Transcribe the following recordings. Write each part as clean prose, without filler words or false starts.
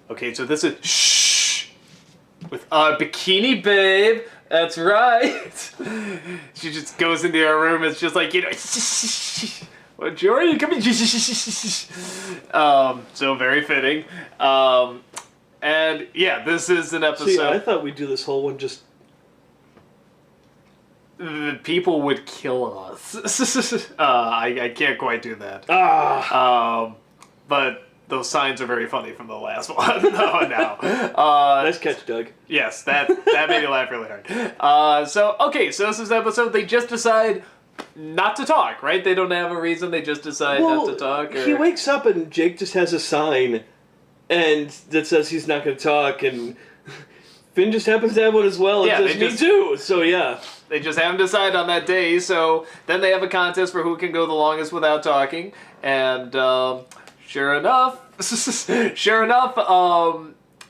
Okay, so this is shh with Bikini Babe. That's right. She just goes into her room. It's just like, well, Jory, you come in. So very fitting. And yeah, this is an episode. See, I thought we'd do this whole one just. The people would kill us. I can't quite do that. But those signs are very funny from the last one. No. Nice catch, Doug. Yes, that made me laugh really hard. So this is the episode. They just decide not to talk, right? They don't have a reason. They just decide not to talk. Or... He wakes up and Jake just has a sign, and that says he's not going to talk, and Finn just happens to have one as well. Yeah, and says, me too. So yeah. They just haven't decided on that day, so then they have a contest for who can go the longest without talking, and sure enough,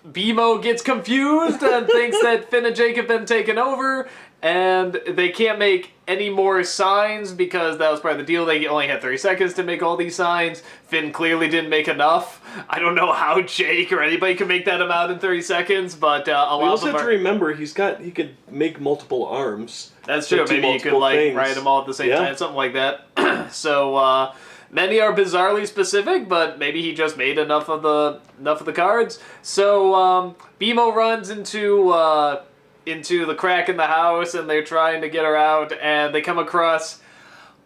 BMO gets confused and thinks that Finn and Jake have been taken over, and they can't make any more signs because that was part of the deal. They only had 30 seconds to make all these signs. Finn clearly didn't make enough. I don't know how Jake or anybody can make that amount in 30 seconds, but a lot of them We also have to remember he could make multiple arms. That's true. Maybe you could write them all at the same time, something like that. So many are bizarrely specific, but maybe he just made enough of the cards. So BMO runs into the crack in the house, and they're trying to get her out, and they come across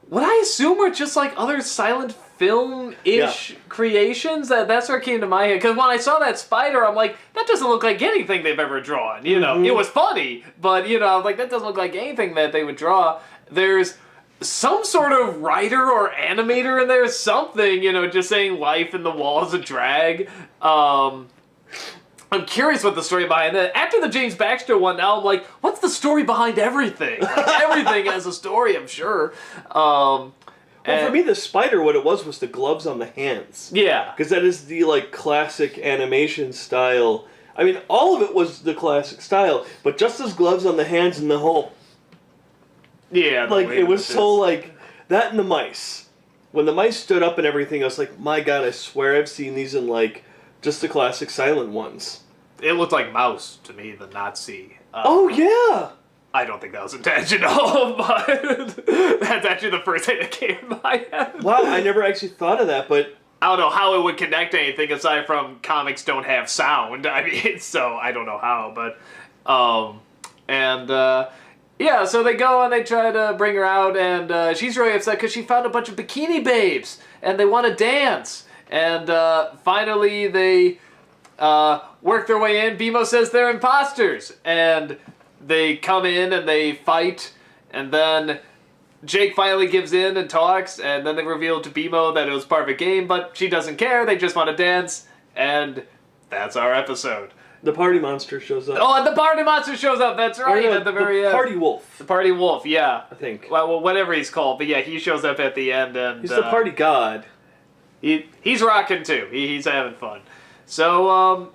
what I assume are just like other silent film-ish creations. That's what came to my head, because when I saw that spider, I'm like, that doesn't look like anything they've ever drawn. You know, it was funny, but I was like, that doesn't look like anything that they would draw. There's some sort of writer or animator in there, something, just saying life in the walls of drag. I'm curious what the story behind that. After the James Baxter one, now I'm like, what's the story behind everything? Like, everything has a story, I'm sure. Well, for me, the spider, what it was the gloves on the hands. Yeah. Because that is the, classic animation style. I mean, all of it was the classic style, but just those gloves on the hands and the whole... Yeah. it was so, that and the mice. When the mice stood up and everything, I was like, my God, I swear I've seen these in, just the classic silent ones. It looked like Mouse to me, the Nazi. Oh, yeah! I don't think that was intentional, but that's actually the first thing that came to my head. Wow, I never actually thought of that, but... I don't know how it would connect to anything aside from comics don't have sound. I mean, so I don't know how, but... yeah, so they go and they try to bring her out, and she's really upset because she found a bunch of bikini babes, and they want to dance. And finally they work their way in. BMO says they're imposters, and they come in and they fight, and then Jake finally gives in and talks, and then they reveal to BMO that it was part of a game, but she doesn't care, they just want to dance, and that's our episode. The party monster shows up. Oh, and the party monster shows up, that's right, at the very end. The party wolf. The party wolf, yeah. I think. Well, whatever he's called, but yeah, he shows up at the end, and... He's the party god. He's rocking too. He's having fun. So,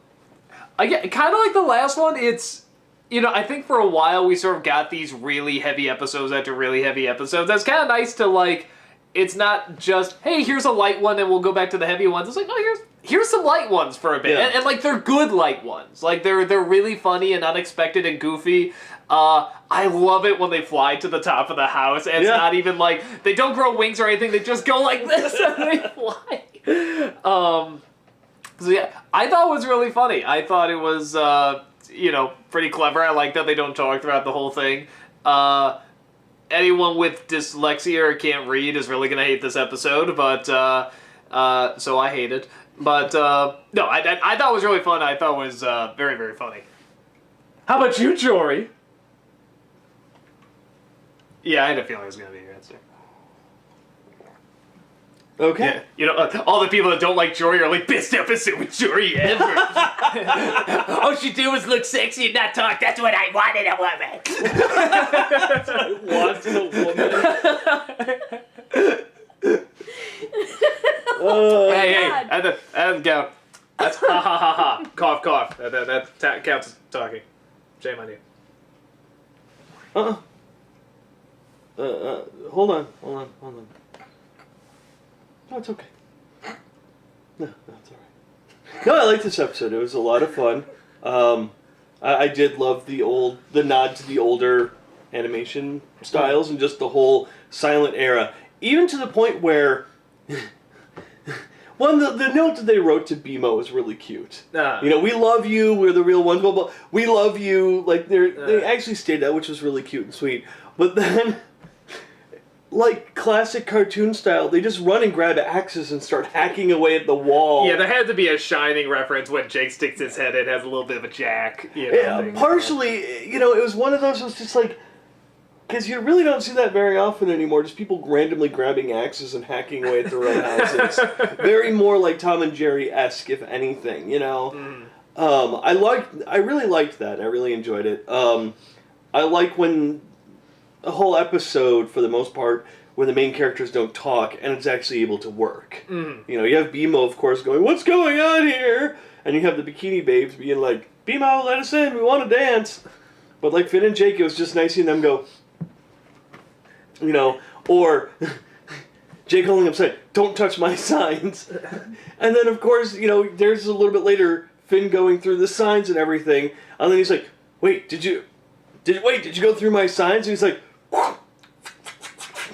again, kind of like the last one, it's... I think for a while we sort of got these really heavy episodes after really heavy episodes. That's kind of nice to, it's not just, hey, here's a light one and we'll go back to the heavy ones. It's like, no, here's some light ones for a bit. Yeah. And they're good light ones. They're really funny and unexpected and goofy. I love it when they fly to the top of the house, and it's not even they don't grow wings or anything, they just go like this and they fly. So yeah, I thought it was really funny. I thought it was, pretty clever. I like that they don't talk throughout the whole thing. Anyone with dyslexia or can't read is really going to hate this episode, but, so I hate it. But, no, I thought it was really fun. I thought it was, very, very funny. How about you, Jory? Yeah, I had a feeling it was going to be your answer. Okay. Yeah. All the people that don't like Jory are best episode with Jory ever. All she did was look sexy and not talk. That's what I wanted a woman. That's what I wanted a woman. Hey, that count. That's ha ha ha ha. Cough, cough. That counts as talking. Shame on you. Hold on. No, it's okay. No, it's No, I liked this episode. It was a lot of fun. I did love the nod to the older animation styles and just the whole silent era. Even to the point where, the note that they wrote to BMO was really cute. We love you, we're the real ones, blah, blah. We love you. Like, they actually stated that, which was really cute and sweet. But then, like classic cartoon style, they just run and grab axes and start hacking away at the wall. Yeah, there had to be a Shining reference when Jake sticks his head in, has a little bit of a jack. Partially, it was one of those, it was just like, because you really don't see that very often anymore, just people randomly grabbing axes and hacking away at their own houses. Very more like Tom and Jerry-esque, if anything, I really liked that. I really enjoyed it. I like when a whole episode, for the most part, where the main characters don't talk and it's actually able to work. You have BMO, of course, going, "What's going on here?" And you have the Bikini Babes being like, "BMO, let us in, we want to dance." But like Finn and Jake, it was just nice seeing them go, or Jake holding up saying, "Don't touch my signs." And then, of course, there's a little bit later, Finn going through the signs and everything, and then he's like, "Wait, did you go through my signs?" And he's like,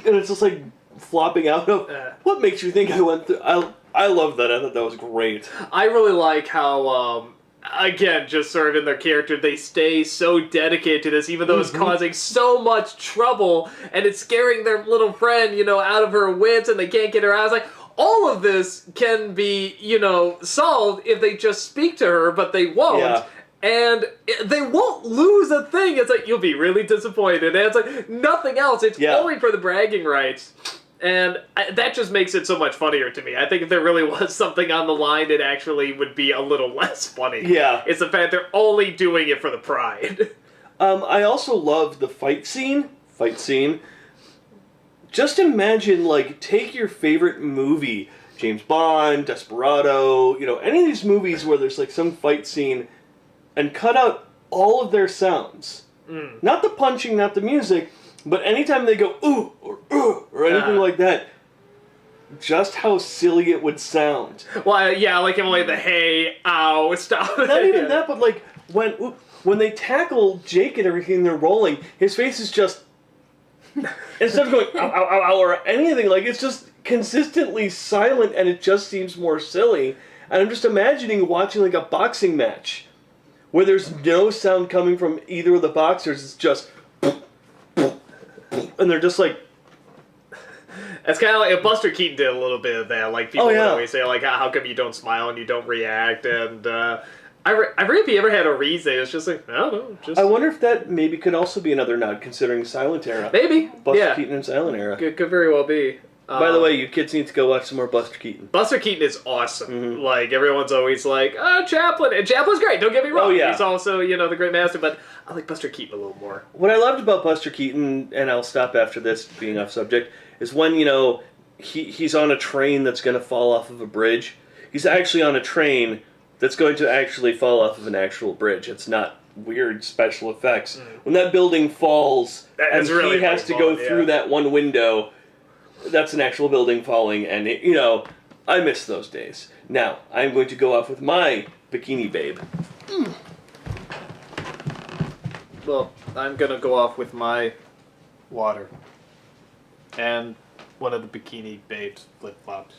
and it's just like flopping out of, what makes you think I went through? I love that. I thought that was great. I really like how, again, just sort of in their character, they stay so dedicated to this, even though it's causing so much trouble, and it's scaring their little friend, out of her wits, and they can't get her out. It's like, all of this can be, solved if they just speak to her, but they won't. Yeah. And they won't lose a thing. It's like, you'll be really disappointed. And it's like, nothing else. It's only for the bragging rights. And that just makes it so much funnier to me. I think if there really was something on the line, it actually would be a little less funny. Yeah. It's the fact they're only doing it for the pride. I also love the fight scene. Just imagine, take your favorite movie, James Bond, Desperado, any of these movies where there's, some fight scene, and cut out all of their sounds. Not the punching, not the music, but anytime they go, ooh, or anything like that, just how silly it would sound. Well, yeah, like the hey, ow, stop. Not even that, but, when they tackle Jake and everything, they're rolling, his face is just, instead of going, ow, ow, ow, ow, or anything, it's just consistently silent, and it just seems more silly. And I'm just imagining watching, a boxing match, where there's no sound coming from either of the boxers. It's just, and they're just like. It's kind of like Buster Keaton did a little bit of that. People would always say, how come you don't smile and you don't react? And I forget if he ever had a reason. It's just I don't know. I wonder if that maybe could also be another nod, considering Silent Era. Maybe. Buster Keaton and Silent Era. Could very well be. By the way, you kids need to go watch some more Buster Keaton. Buster Keaton is awesome. Everyone's always like, Chaplin. And Chaplin's great, don't get me wrong. Oh, yeah. He's also, the great master, but I like Buster Keaton a little more. What I loved about Buster Keaton, and I'll stop after this, being off subject, is when, he's on a train that's going to fall off of a bridge. He's actually on a train that's going to actually fall off of an actual bridge. It's not weird special effects. When that building falls, and he has to go through that one window, that's an actual building falling, and I miss those days. Now, I'm going to go off with my Bikini Babe. Well, I'm gonna go off with my water. And one of the Bikini Babes flip-flops.